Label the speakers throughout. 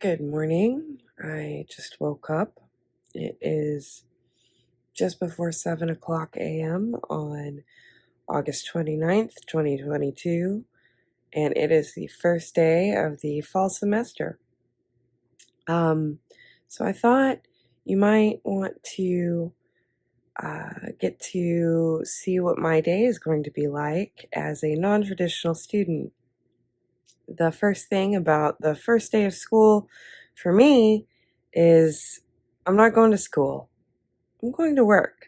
Speaker 1: Good morning. I just woke up. It is just before 7 o'clock a.m. on August 29th, 2022, and it is the first day of the fall semester. So I thought you might want to get to see what my day is going to be like as a non-traditional student. The first thing about the first day of school for me is I'm not going to school. I'm going to work.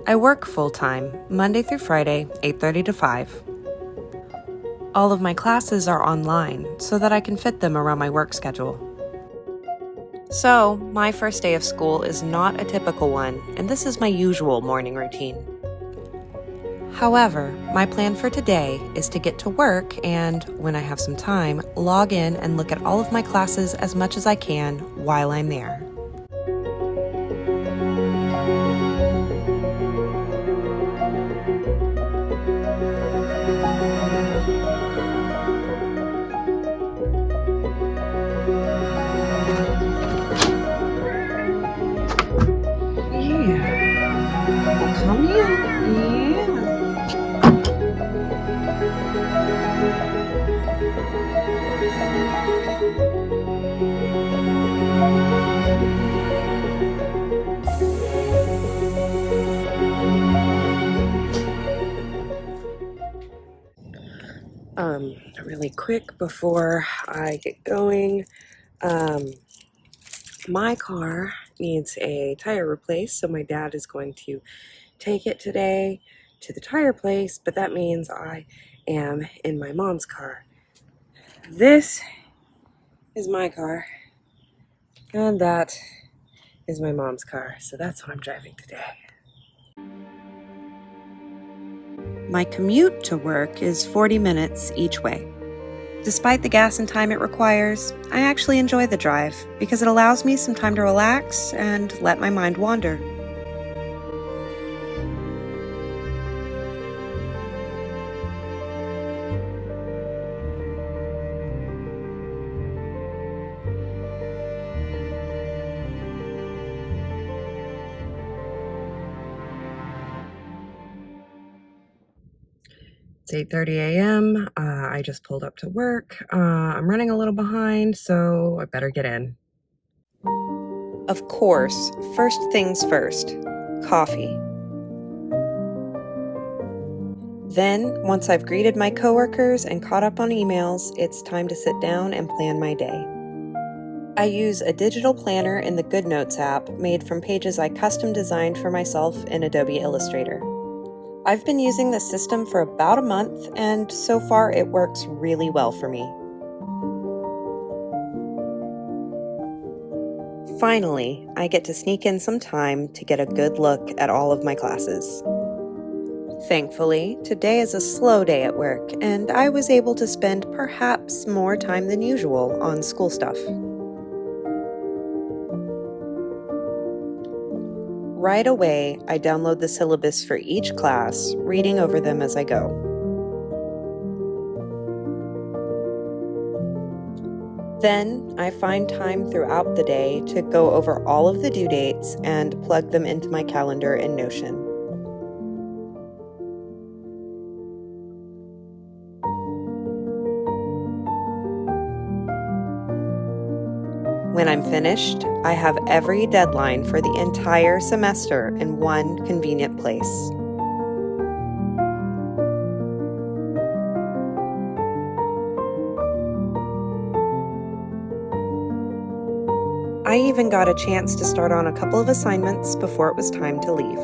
Speaker 1: I work full-time, Monday through Friday, 8:30 to 5. All of my classes are online so that I can fit them around my work schedule. So, my first day of school is not a typical one, and this is my usual morning routine. However, my plan for today is to get to work and, when I have some time, log in and look at all of my classes as much as I can while I'm there. Yeah, come in. Yeah. Really quick before I get going, my car needs a tire replaced, so my dad is going to take it today to the tire place, but that means I am in my mom's car. This is my car, and that is my mom's car, so that's what I'm driving today. My commute to work is 40 minutes each way. Despite the gas and time it requires, I actually enjoy the drive because it allows me some time to relax and let my mind wander. It's 8:30 a.m. I just pulled up to work. I'm running a little behind, so I better get in. Of course, first things first, coffee. Then, once I've greeted my coworkers and caught up on emails, it's time to sit down and plan my day. I use a digital planner in the GoodNotes app made from pages I custom designed for myself in Adobe Illustrator. I've been using this system for about a month, and so far it works really well for me. Finally, I get to sneak in some time to get a good look at all of my classes. Thankfully, today is a slow day at work, and I was able to spend perhaps more time than usual on school stuff. Right away, I download the syllabus for each class, reading over them as I go. Then, I find time throughout the day to go over all of the due dates and plug them into my calendar in Notion. When I'm finished, I have every deadline for the entire semester in one convenient place. I even got a chance to start on a couple of assignments before it was time to leave.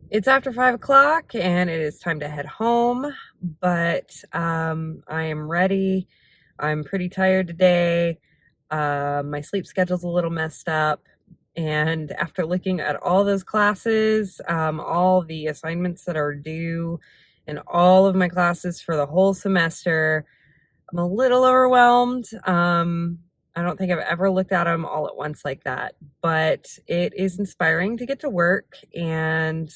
Speaker 1: It's after 5 o'clock and it is time to head home, but I am ready. I'm pretty tired today. My sleep schedule's a little messed up. And after looking at all those classes, all the assignments that are due, and all of my classes for the whole semester, I'm a little overwhelmed. I don't think I've ever looked at them all at once like that, but it is inspiring to get to work, and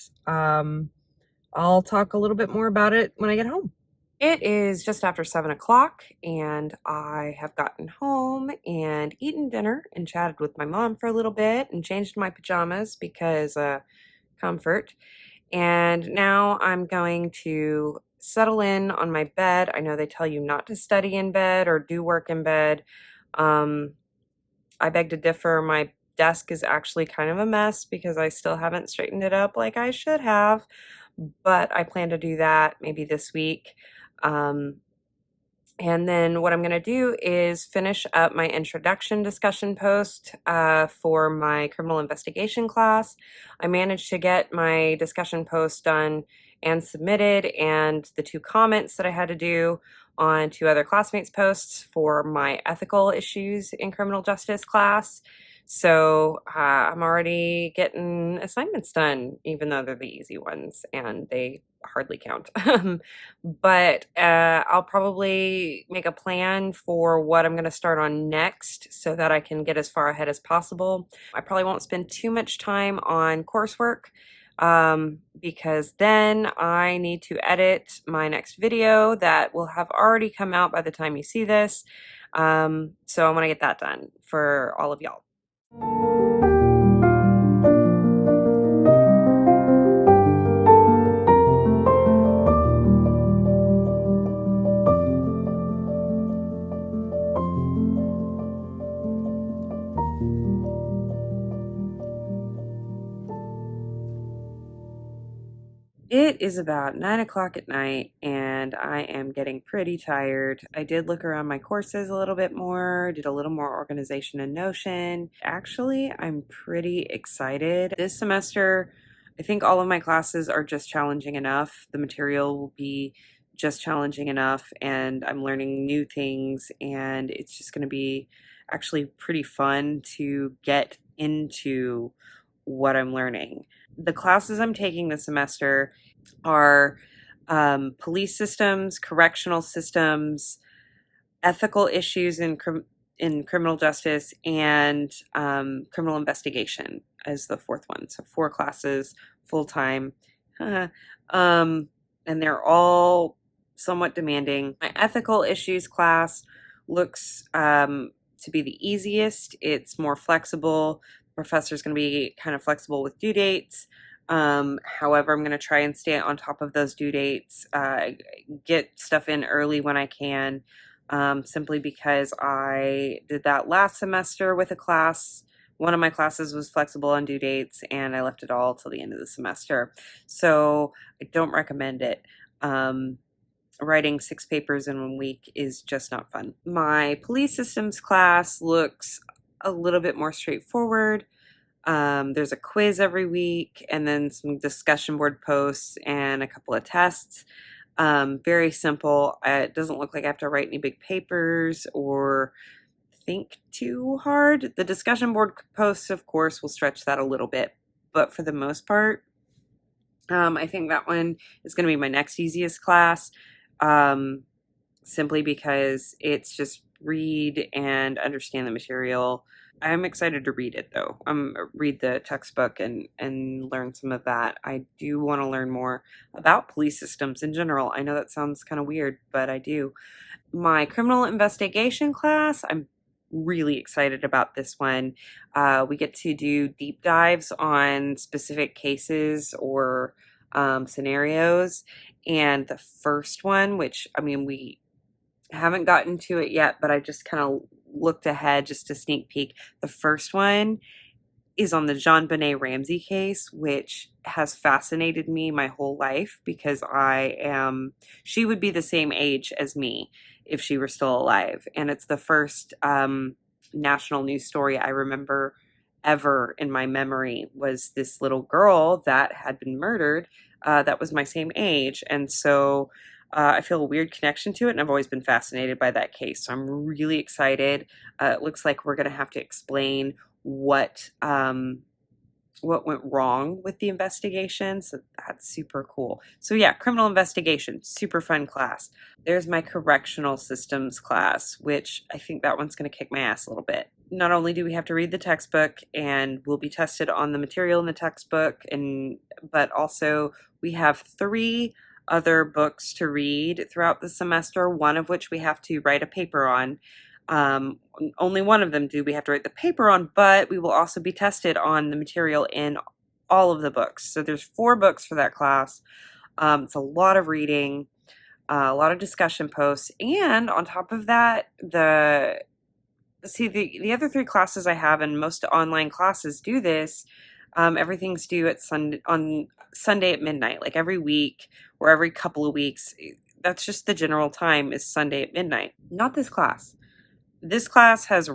Speaker 1: I'll talk a little bit more about it when I get home. It is just after 7 o'clock, and I have gotten home and eaten dinner and chatted with my mom for a little bit and changed my pajamas because comfort. And now I'm going to settle in on my bed. I know they tell you not to study in bed or do work in bed. Um, I beg to differ. My desk is actually kind of a mess because I still haven't straightened it up like I should have, but I plan to do that maybe this week. Um, and then what I'm going to do is finish up my introduction discussion post for my criminal investigation class. I managed to get my discussion post done and submitted, and the 2 comments that I had to do on 2 other classmates' posts for my ethical issues in criminal justice class. So I'm already getting assignments done, even though they're the easy ones and they hardly count. But I'll probably make a plan for what I'm going to start on next so that I can get as far ahead as possible. I probably won't spend too much time on coursework because then I need to edit my next video that will have already come out by the time you see this. So I want to get that done for all of y'all. It is about 9 o'clock at night, and I am getting pretty tired. I did look around my courses a little bit more, did a little more organization in Notion. Actually, I'm pretty excited. This semester, I think all of my classes are just challenging enough. The material will be just challenging enough, and I'm learning new things, and it's just going to be actually pretty fun to get into what I'm learning. The classes I'm taking this semester are police systems, correctional systems, ethical issues in criminal justice, and criminal investigation as the 4th one. So 4 classes, full time. And they're all somewhat demanding. My ethical issues class looks to be the easiest. It's more flexible. The professor's going to be kind of flexible with due dates. However, I'm going to try and stay on top of those due dates, get stuff in early when I can, simply because I did that last semester with a class. One of my classes was flexible on due dates, and I left it all till the end of the semester. So I don't recommend it. Writing 6 papers in 1 week is just not fun. My police systems class looks a little bit more straightforward. There's a quiz every week, and then some discussion board posts and a couple of tests. Very simple. It doesn't look like I have to write any big papers or think too hard. The discussion board posts, of course, will stretch that a little bit, but for the most part, I think that one is going to be my next easiest class, simply because it's just read and understand the material. I'm excited to read it though. Read the textbook and learn some of that. I do want to learn more about police systems in general. I know that sounds kind of weird, but I do. My criminal investigation class, I'm really excited about this one. We get to do deep dives on specific cases or scenarios. And the first one, which I mean, we haven't gotten to it yet, but I just kind of looked ahead just to sneak peek. The first one is on the JonBenet Ramsey case, which has fascinated me my whole life because she would be the same age as me if she were still alive. And it's the first national news story I remember ever in my memory was this little girl that had been murdered that was my same age. And so I feel a weird connection to it, and I've always been fascinated by that case. So I'm really excited. It looks like we're going to have to explain what went wrong with the investigation. So that's super cool. So yeah, criminal investigation, super fun class. There's my correctional systems class, which I think that one's going to kick my ass a little bit. not only do we have to read the textbook and we'll be tested on the material in the textbook, but also we have 3 other books to read throughout the semester, one of which we have to write a paper on. Only one of them do we have to write the paper on, but we will also be tested on the material in all of the books. So there's 4 books for that class. It's a lot of reading, a lot of discussion posts, and on top of that, the other 3 classes I have, and most online classes do this, everything's due at on Sunday at midnight, like every week or every couple of weeks. That's just the general time is Sunday at midnight. Not this class. This class has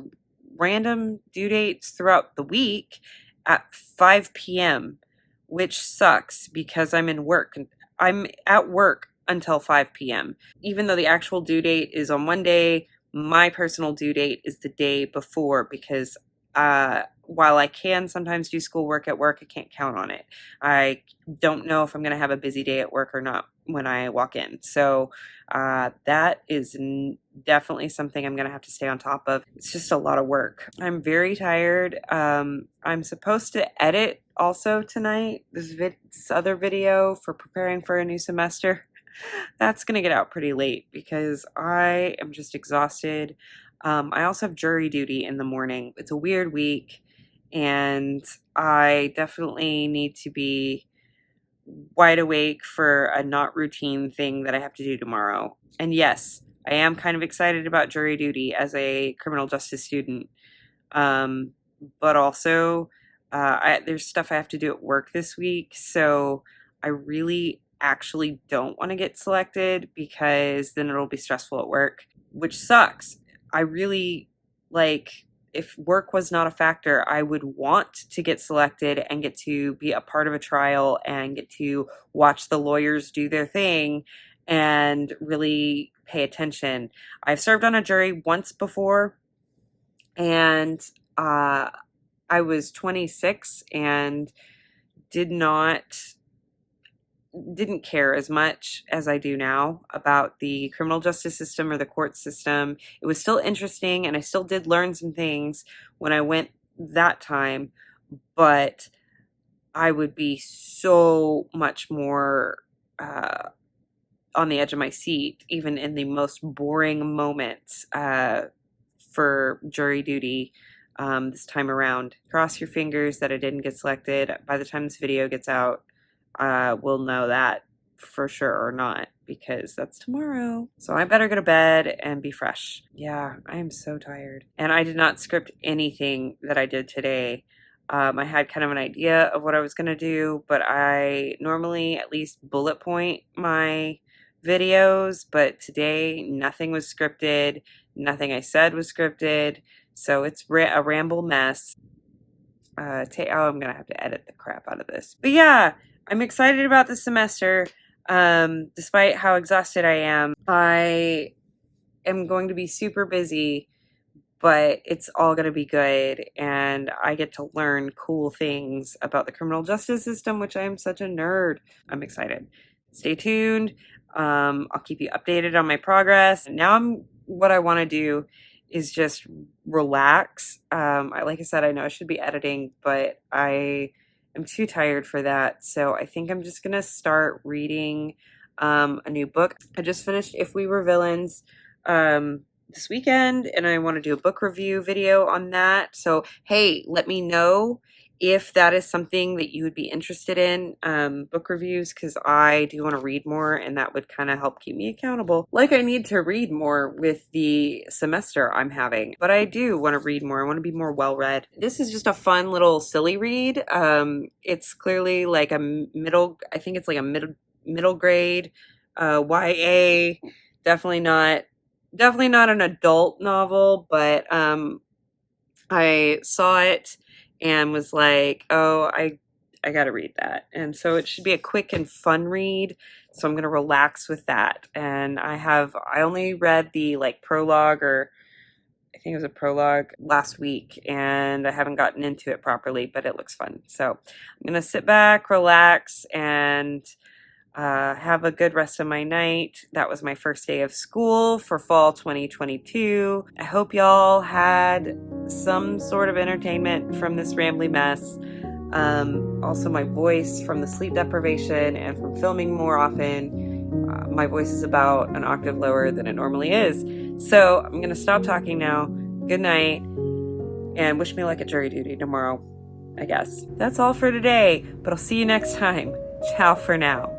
Speaker 1: random due dates throughout the week at 5 p.m., which sucks because I'm in work. I'm at work until 5 p.m. Even though the actual due date is on one day, my personal due date is the day before because while I can sometimes do schoolwork at work, I can't count on it. I don't know if I'm going to have a busy day at work or not when I walk in. So that is definitely something I'm going to have to stay on top of. It's just a lot of work. I'm very tired. I'm supposed to edit also tonight, this other video for preparing for a new semester. That's going to get out pretty late because I am just exhausted. I also have jury duty in the morning. It's a weird week, and I definitely need to be wide awake for a not routine thing that I have to do tomorrow. And yes, I am kind of excited about jury duty as a criminal justice student, but also there's stuff I have to do at work this week, so I really actually don't want to get selected because then it'll be stressful at work, which sucks. I really, like, if work was not a factor, I would want to get selected and get to be a part of a trial and get to watch the lawyers do their thing and really pay attention. I've served on a jury once before, and I was 26 and didn't care as much as I do now about the criminal justice system or the court system. It was still interesting and I still did learn some things when I went that time, but I would be so much more on the edge of my seat, even in the most boring moments for jury duty this time around. Cross your fingers that I didn't get selected. By the time this video gets out, we'll know that for sure or not, because that's tomorrow. So I better go to bed and be fresh. Yeah, I am so tired. And I did not script anything that I did today. I had kind of an idea of what I was going to do, but I normally at least bullet point my videos, but today nothing was scripted. Nothing I said was scripted. So it's a ramble mess. I'm going to have to edit the crap out of this. But yeah, I'm excited about the semester. Despite how exhausted I am, I am going to be super busy, but it's all going to be good. And I get to learn cool things about the criminal justice system, which I am such a nerd. I'm excited. Stay tuned. I'll keep you updated on my progress. Now what I want to do is just relax. Like I said, I know I should be editing, but I am too tired for that. So I think I'm just going to start reading a new book. I just finished If We Were Villains this weekend, and I want to do a book review video on that. So, hey, let me know if that is something that you would be interested in, book reviews, because I do want to read more, and that would kind of help keep me accountable. Like, I need to read more with the semester I'm having, but I do want to read more. I want to be more well-read. This is just a fun little silly read. It's clearly like I think it's like a middle grade YA. Definitely not an adult novel, but I saw it and was like, oh, I gotta read that. And so it should be a quick and fun read. So I'm gonna relax with that. And I only read the prologue, or I think it was a prologue, last week, and I haven't gotten into it properly, but it looks fun. So I'm gonna sit back, relax, and Have a good rest of my night. That was my first day of school for fall 2022. I hope y'all had some sort of entertainment from this rambly mess. Also, my voice from the sleep deprivation and from filming more often, my voice is about an octave lower than it normally is. So I'm going to stop talking now. Good night, and wish me luck at jury duty tomorrow, I guess. That's all for today, but I'll see you next time. Ciao for now.